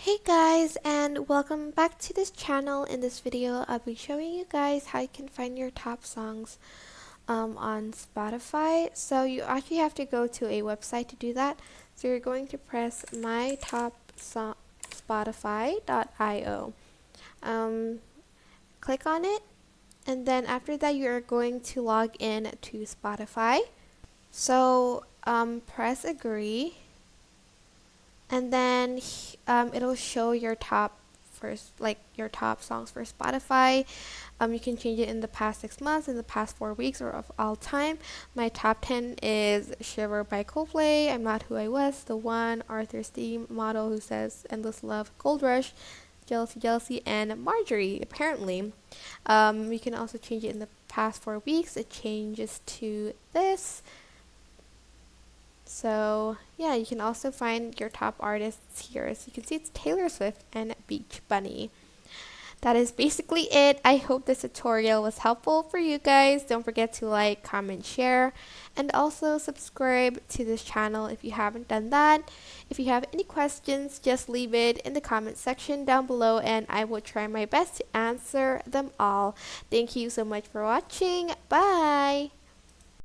Hey guys, and welcome back to this channel. In this video, I'll be showing you guys how you can find your top songs on Spotify. So you actually have to go to a website to do that. So you're going to press mytopspotify.io. Click on it, and then after that, you are going to log in to Spotify. So press agree, and then it'll show your your top songs for Spotify. You can change it in the past 6 months, in the past 4 weeks, or of all time. My top 10 is Shiver by Coldplay, I'm Not Who I Was, The One, Arthur's Theme, Model Who Says, Endless Love, Gold Rush, Jealousy Jealousy, and Marjorie, apparently. You can also change it in the past 4 weeks. It changes to this. So yeah, you can also find your top artists here. As you can see, it's Taylor Swift and Beach Bunny. That is basically it. I hope this tutorial was helpful for you guys. Don't forget to like, comment, share, and also subscribe to this channel if you haven't done that. If you have any questions, just leave it in the comment section down below and I will try my best to answer them all. Thank you so much for watching. Bye!